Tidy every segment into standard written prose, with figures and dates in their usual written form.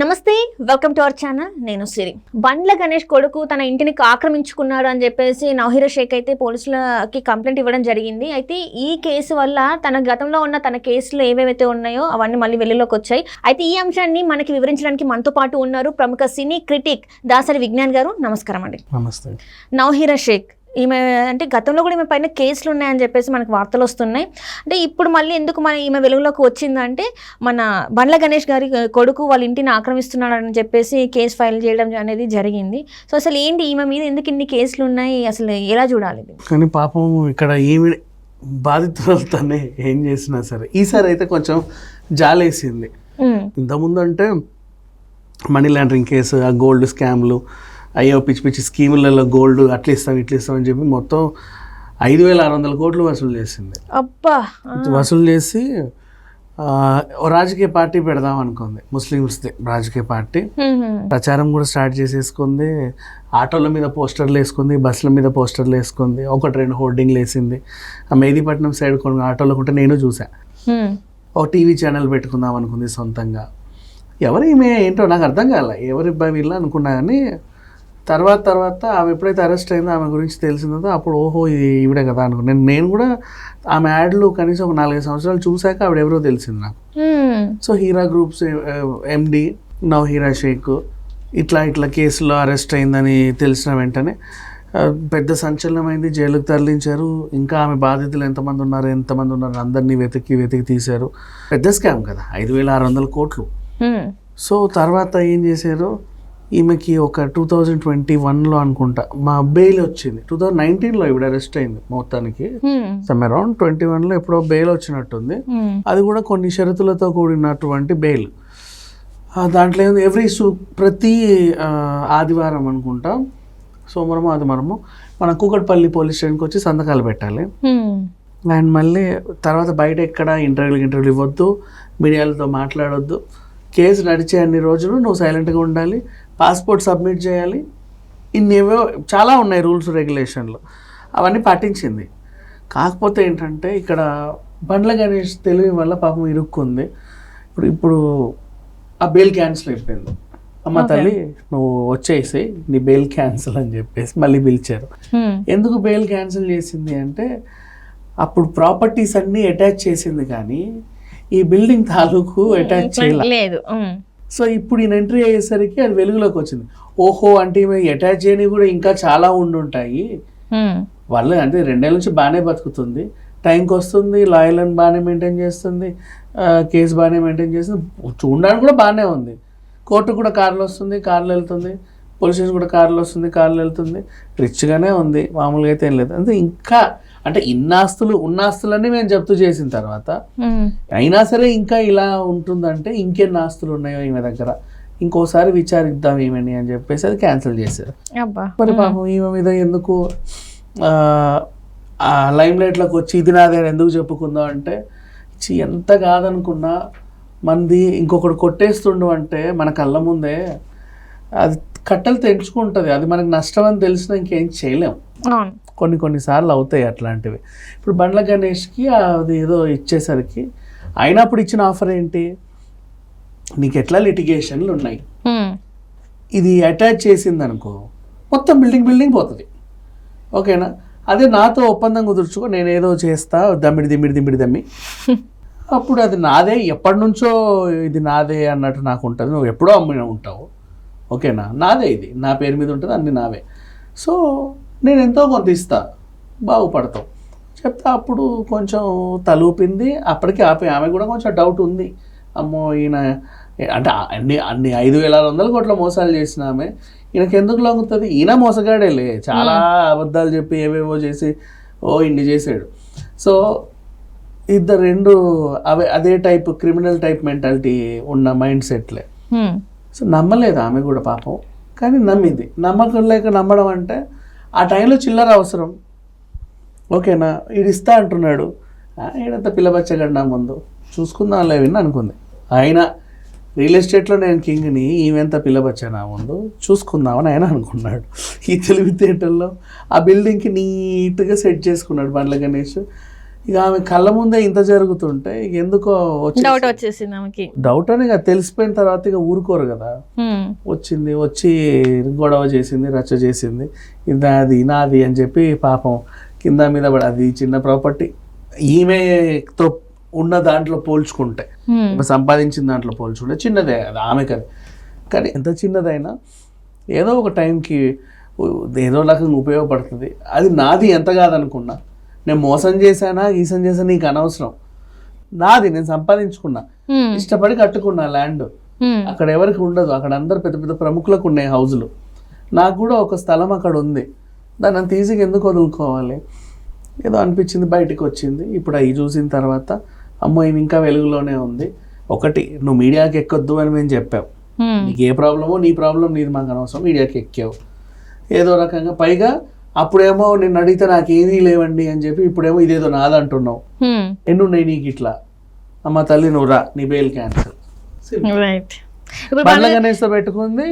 నమస్తే, welcome to our channel. నేను సిరి. బండ్ల గణేష్ కొడుకు తన ఇంటిని ఆక్రమించుకున్నాడు అని చెప్పేసి నౌహీరా షేక్ అయితే పోలీసులకి కంప్లైంట్ ఇవ్వడం జరిగింది. అయితే ఈ కేసు వల్ల తన గతంలో ఉన్న తన కేసులు ఏవేవైతే ఉన్నాయో అవన్నీ మళ్ళీ వెలుగులోకి వచ్చాయి. అయితే ఈ అంశాన్ని మనకి వివరించడానికి మనతో పాటు ఉన్నారు ప్రముఖ సినీ క్రిటిక్ దాసరి విజ్ఞాన్ గారు. నమస్కారం అండి. నమస్తే. నౌహీరా షేక్ ఈమె అంటే గతంలో కూడా ఈమె పైన కేసులు ఉన్నాయని చెప్పేసి మనకు వార్తలు వస్తున్నాయి. అంటే ఇప్పుడు మళ్ళీ ఎందుకు ఈమె వెలుగులోకి వచ్చిందంటే మన బండ్ల గణేష్ గారి కొడుకు వాళ్ళ ఇంటిని ఆక్రమిస్తున్నాడని చెప్పేసి కేసు ఫైల్ చేయడం అనేది జరిగింది. సో అసలు ఏంటి ఈమె మీద ఎందుకు ఇన్ని కేసులు ఉన్నాయి, అసలు ఎలా చూడాలి? కానీ పాపం ఇక్కడ ఏమి బాధితులతోనే ఏం చేసినా సరే ఈసారి అయితే కొంచెం జాలేసింది. ఇంతకుముందు అంటే మనీ లాండరింగ్ కేసు, ఆ గోల్డ్ స్కామ్లు, అయ్యో పిచ్చి పిచ్చి స్కీములలో గోల్డ్ అట్లా ఇస్తాం ఇట్లా ఇస్తాం అని చెప్పి మొత్తం 5,600 కోట్లు వసూలు చేసింది. అబ్బా, వసూలు చేసి రాజకీయ పార్టీ పెడదాం అనుకుంది, ముస్లిమ్స్ది రాజకీయ పార్టీ. ప్రచారం కూడా స్టార్ట్ చేసేసుకుంది. ఆటోల మీద పోస్టర్లు వేసుకుంది, బస్సుల మీద పోస్టర్లు వేసుకుంది, 1-2 హోర్డింగ్లు వేసింది. ఆ మెహదీపట్నం సైడ్ కొన్ని ఆటోలో ఉంటే నేను చూసా. ఒక టీవీ ఛానల్ పెట్టుకుందాం అనుకుంది సొంతంగా. ఎవరు ఈమె ఏంటో నాకు అర్థం కాలే, ఎవరి వీళ్ళ అనుకున్నా. కానీ తర్వాత ఆమె ఎప్పుడైతే అరెస్ట్ అయిందో, ఆమె గురించి తెలిసిందో అప్పుడు ఓహో ఇది ఈవిడే కదా అనుకున్నాను. నేను కూడా ఆమె యాడ్లు కనీసం ఒక 4-5 సంవత్సరాలు చూశాక ఆవిడ ఎవరో తెలిసింది నాకు. సో హీరా గ్రూప్స్ ఎండి నౌహీరా షేక్ ఇట్లా కేసులో అరెస్ట్ అయిందని తెలిసిన వెంటనే పెద్ద సంచలనమైంది. జైలుకు తరలించారు. ఇంకా ఆమె బాధితులు ఎంతమంది ఉన్నారు అందరినీ వెతికి తీశారు. పెద్ద స్కామ్ కదా, 5,600 కోట్లు. సో తర్వాత ఏం చేశారు, ఈమెకి ఒక 2021లో అనుకుంటా మా బెయిల్ వచ్చింది. 2019లో ఇవిడ అరెస్ట్ అయింది మొత్తానికి. సమ్ అరౌండ్ 21లో ఎప్పుడో బెయిల్ వచ్చినట్టుంది. అది కూడా కొన్ని షరతులతో కూడినటువంటి బెయిల్. దాంట్లో ప్రతి ఆదివారం అనుకుంటా, సోమవారం ఆదివారము మన కూకట్పల్లి పోలీస్ స్టేషన్కి వచ్చి సంతకాలు పెట్టాలి. అండ్ మళ్ళీ తర్వాత బయట ఎక్కడ ఇంటర్వ్యూలు ఇవ్వద్దు, మీడియాలతో మాట్లాడొద్దు. కేసు నడిచే అన్ని రోజులు నువ్వు సైలెంట్గా ఉండాలి, పాస్పోర్ట్ సబ్మిట్ చేయాలి. ఇన్నేవో చాలా ఉన్నాయి రూల్స్ రెగ్యులేషన్లు, అవన్నీ పాటించింది. కాకపోతే ఏంటంటే ఇక్కడ బండ్ల గణేష్ తెలివి వల్ల పాపం ఇరుక్కుంది. ఇప్పుడు ఆ బెయిల్ క్యాన్సిల్ అయిపోయింది. అమ్మ తల్లి నువ్వు వచ్చేసి నీ బెయిల్ క్యాన్సిల్ అని చెప్పేసి మళ్ళీ పిలిచారు. ఎందుకు బెయిల్ క్యాన్సిల్ చేసింది అంటే అప్పుడు ప్రాపర్టీస్ అన్నీ అటాచ్ చేసింది కానీ ఈ బిల్డింగ్ తాలూకు అటాచ్ చేయలేదు. సో ఇప్పుడు ఈయన ఎంట్రీ అయ్యేసరికి అది వెలుగులోకి వచ్చింది. ఓహో అంటే ఈమె అటాచ్ చేయని కూడా ఇంకా చాలా ఉండుంటాయి. వాళ్ళు అంటే 2 ఏళ్ళ నుంచి బాగానే బతుకుతుంది, టైంకి వస్తుంది, లాయర్లను బాగానే మెయింటైన్ చేస్తుంది, కేసు బాగానే మెయింటైన్ చేస్తుంది, చూడడానికి కూడా బాగానే ఉంది. కోర్టు కూడా కార్లో వస్తుంది, కార్లో వెళ్తుంది, పోలీస్ స్టేషన్ కూడా కార్లో వస్తుంది, కార్లో వెళ్తుంది, రిచ్గానే ఉంది, మామూలుగా అయితే ఏం లేదు. అంటే ఇంకా అంటే ఉన్న ఆస్తులన్నీ మేము జప్తు చేసిన తర్వాత అయినా సరే ఇంకా ఇలా ఉంటుందంటే ఇంకెన్ని ఆస్తులు ఉన్నాయో ఈమె దగ్గర, ఇంకోసారి విచారిద్దాం ఏమని అని చెప్పేసి అది క్యాన్సిల్ చేశారు. మరి పాపం ఈమె మీద ఎందుకు లైమ్ లైట్లోకి వచ్చి ఇది నాదే ఎందుకు చెప్పుకుందాం అంటే, ఎంత కాదనుకున్నా మంది ఇంకొకటి కొట్టేస్తుండు అంటే మన కళ్ళ ముందే అది కట్టలు తెంచుకుంటుంది. అది మనకు నష్టం అని తెలిసినా ఇంకేం చేయలేం. కొన్నిసార్లు అవుతాయి అట్లాంటివి. ఇప్పుడు బండ్ల గణేష్కి అది ఏదో ఇచ్చేసరికి అయినప్పుడు ఇచ్చిన ఆఫర్ ఏంటి, నీకు ఎట్లా లిటిగేషన్లు ఉన్నాయి, ఇది అటాచ్ చేసింది అనుకో మొత్తం బిల్డింగ్ పోతుంది, ఓకేనా, అదే నాతో ఒప్పందం కుదుర్చుకో, నేనేదో చేస్తా దమ్మి అప్పుడు అది నాదే, ఎప్పటి నుంచో ఇది నాదే అన్నట్టు నాకు ఉంటుంది. నువ్వు ఎప్పుడో అమ్మిన ఉంటావు, ఓకేనా, నాదే, ఇది నా పేరు మీద ఉంటుంది, అన్నీ నావే. సో నేను ఎంతో కొంత ఇస్తా, బాగుపడతావు చెప్తా. అప్పుడు కొంచెం తలూపింది. అప్పటికి ఆమె కూడా కొంచెం డౌట్ ఉంది. అమ్మో ఈయన అంటే అన్ని 5,600 కోట్ల మోసాలు చేసిన ఆమె ఈయనకి ఎందుకు లొంగుతుంది, ఈయన మోసగాడేలే, చాలా అబద్ధాలు చెప్పి ఏవేవో చేసి ఇన్ని చేసాడు. సో ఇద్దరు అదే టైప్ క్రిమినల్ టైప్ మెంటాలిటీ ఉన్న మైండ్ సెట్లే. సో నమ్మలేదు ఆమె కూడా పాపం, కానీ నమ్మింది. నమ్మకం లేక నమ్మడం అంటే ఆ టైంలో చిల్లర అవసరం, ఓకేనా, ఈడు ఇస్తా అంటున్నాడు, ఈడంత పిల్లబచ్చగాడు నా ముందు చూసుకుందాం లేవిని అనుకుంది. అయినా రియల్ ఎస్టేట్లో నేను కింగ్ని, ఈమెంత పిల్లబచ్చా నా ముందు చూసుకుందామని ఆయన అనుకున్నాడు. ఈ తెలివితేటల్లో ఆ బిల్డింగ్కి నీట్గా సెట్ చేసుకున్నాడు బండ్ల గణేష్. ఇక ఆమె కళ్ళ ముందే ఇంత జరుగుతుంటే ఇక ఎందుకో డౌట్ వచ్చేసింది ఆమెకి. డౌట్ అని ఇక తెలిసిపోయిన తర్వాత ఇక ఊరుకోరు కదా. వచ్చి గొడవ చేసింది, రచ్చ చేసింది, ఇది అది నాది అని చెప్పి పాపం కింద మీద పడి, అది చిన్న ప్రాపర్టీ ఈమెతో ఉన్న దాంట్లో పోల్చుకుంటే, సంపాదించిన దాంట్లో పోల్చుకుంటే చిన్నదే అది ఆమెకి. అది కానీ ఎంత చిన్నదైనా ఏదో ఒక టైంకి ఏదో రకంగా ఉపయోగపడుతుంది. అది నాది ఎంత కాదనుకున్నా, నేను మోసం చేశానా గీసం చేశానా నీకు అనవసరం, నాది, నేను సంపాదించుకున్నా, ఇష్టపడి కట్టుకున్నా ల్యాండ్. అక్కడ ఎవరికి ఉండదు, అక్కడ అందరు పెద్ద పెద్ద ప్రముఖులకు ఉన్నాయి హౌజులు, నాకు కూడా ఒక స్థలం అక్కడ ఉంది, దాన్ని అంత ఈజీగా ఎందుకు వదులుకోవాలి, ఏదో అనిపించింది, బయటికి వచ్చింది. ఇప్పుడు అవి చూసిన తర్వాత అమ్మో ఈమె ఇంకా వెలుగులోనే ఉంది. ఒకటి, నువ్వు మీడియాకి ఎక్కొద్దు అని మేము చెప్పావు, నీకు ఏ ప్రాబ్లమో నీ ప్రాబ్లం నీది, మాకు అనవసరం, మీడియాకి ఎక్కావు ఏదో రకంగా. పైగా అప్పుడేమో నిన్ను అడిగితే నాకేమీ లేవండి అని చెప్పి ఇప్పుడేమో ఇదేదో నాదంటున్నావు. ఎన్నున్నాయి నీకు ఇట్లా, అమ్మ తల్లి నువ్వు రా, నీ బెయిల్ క్యాన్సిల్. బండ్ల గణేష్తో పెట్టుకుంది,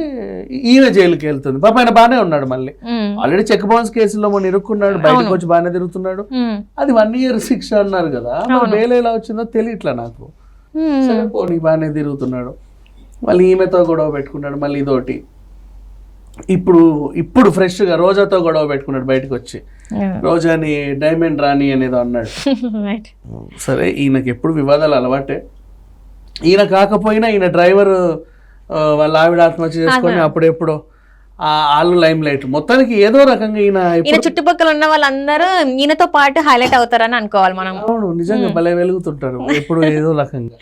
ఈయన జైలుకి వెళ్తుంది. పాప ఆయన బాగానే ఉన్నాడు, మళ్ళీ ఆల్రెడీ చెక్ బౌన్స్ కేసులో మొన్న ఇరుక్కున్నాడు, బయటకు వచ్చి బాగానే తిరుగుతున్నాడు. అది 1 year శిక్ష అన్నారు కదా, బెయిల్ ఎలా వచ్చిందో తెలియట్లా నాకు. సరే పోనీ బాగానే తిరుగుతున్నాడు, మళ్ళీ ఈమెతో గొడవ పెట్టుకున్నాడు, మళ్ళీ ఇదోటి. ఇప్పుడు ఫ్రెష్గా రోజాతో గొడవ పెట్టుకున్నాడు, బయటకు వచ్చి రోజాని డైమండ్ రాణి అనేదో అన్నాడు. సరే ఈయనకి ఎప్పుడు వివాదాలు అలవాటే. ఈయన కాకపోయినా ఈయన డ్రైవర్ వాళ్ళ ఆవిడ ఆత్మహత్య చేసుకొని అప్పుడెప్పుడో వాళ్ళు లైమ్ లైట్. మొత్తానికి ఏదో రకంగా ఈయన చుట్టుపక్కల ఉన్న వాళ్ళందరూ ఈయనతో పాటు హైలైట్ అవుతారని అనుకోవాలి మనం. అవును, నిజంగా భలే వెలుగుతుంటారు ఎప్పుడు ఏదో రకంగా.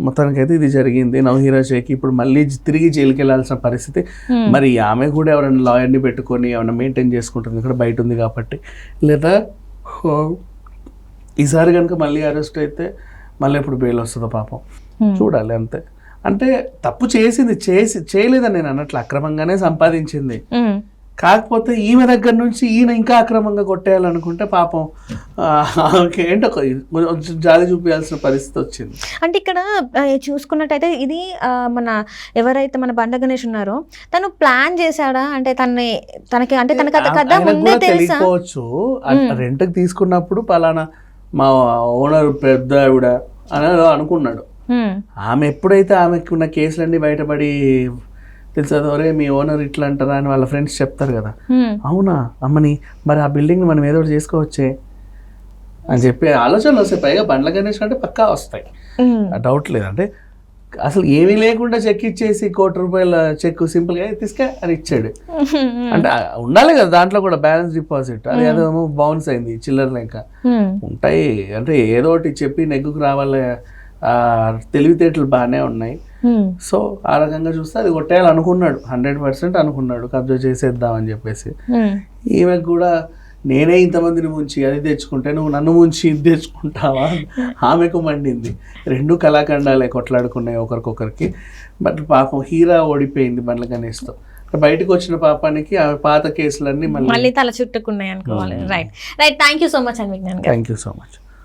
మొత్తానికి అయితే ఇది జరిగింది నవహీరా షేక్. ఇప్పుడు మళ్ళీ తిరిగి జైలుకి వెళ్ళాల్సిన పరిస్థితి. మరి ఆమె కూడా ఎవరైనా లాయర్ని పెట్టుకొని ఏమైనా మెయింటైన్ చేసుకుంటుంది, ఇక్కడ బయట ఉంది కాబట్టి. లేదా ఈసారి కనుక మళ్ళీ అరెస్ట్ అయితే మళ్ళీ ఎప్పుడు బెయిల్ వస్తుందో పాపం చూడాలి. అంతే. అంటే తప్పు చేసింది, చేయలేదని నేను అన్నట్లు, అక్రమంగానే సంపాదించింది. కాకపోతే ఈమె దగ్గర నుంచి ఈయన ఇంకా అక్రమంగా కొట్టేయాలనుకుంటే పాపం ఏంటో కొంచెం జాలి చూపించాల్సిన పరిస్థితి వచ్చింది. అంటే ఇక్కడ చూసుకున్నట్టయితే ఇది మన ఎవరైతే మన బండ గణేష్ ఉన్నారో తను ప్లాన్ చేశాడా, అంటే తనకి అంటే తనకి కథ ముందే తెలియకపోవచ్చు. రెంట్కి తీసుకున్నప్పుడు పలానా మా ఓనర్ పెద్ద ఆవిడ అని అనుకున్నాడు. ఆమె ఎప్పుడైతే ఆమెకు ఉన్న కేసులన్నీ బయటపడి తెలుసరే మీ ఓనర్ ఇట్లా అంటారా అని వాళ్ళ ఫ్రెండ్స్ చెప్తారు కదా, అవునా అమ్మని మరి ఆ బిల్డింగ్ మనం ఏదో ఒకటి చేసుకోవచ్చే అని చెప్పి ఆలోచనలు వస్తాయి. పైగా బండ్ల గణేష్ అంటే పక్కా వస్తాయి, డౌట్ లేదు. అంటే అసలు ఏమీ లేకుండా చెక్ ఇచ్చేసి ₹1 కోటి చెక్ సింపుల్గా తీసుకే అని ఇచ్చాడు. అంటే ఉండాలి కదా దాంట్లో కూడా బ్యాలెన్స్ డిపాజిట్, అది ఏదేమో బౌన్స్ అయింది చిల్లర లెక్క ఉంటాయి. అంటే ఏదో ఒకటి చెప్పి నెగ్గుకు రావాలి, తెలివితేటలు బాగానే ఉన్నాయి. సో ఆ రకంగా చూస్తే అది కొట్టేయాలి అనుకున్నాడు, 100% అనుకున్నాడు, కబ్జా చేసేద్దామని చెప్పేసి. ఈమెకు కూడా నేనే ఇంతమందిని ముంచి అది తెచ్చుకుంటే నువ్వు నన్ను ముంచి ఇది తెచ్చుకుంటావా, ఆమెకు మండింది. 2 కళాఖండాలే కొట్లాడుకున్నాయి ఒకరికొకరికి. బట్ పాపం హీరా ఓడిపోయింది బండ్ల గణేష్తో. బయటకు వచ్చిన పాపానికి ఆ పాత కేసులన్నీ మళ్ళీ తల చుట్టుకున్నాయి అనుకోవాలి. Right. Thank you so much అండి. Thank you so much.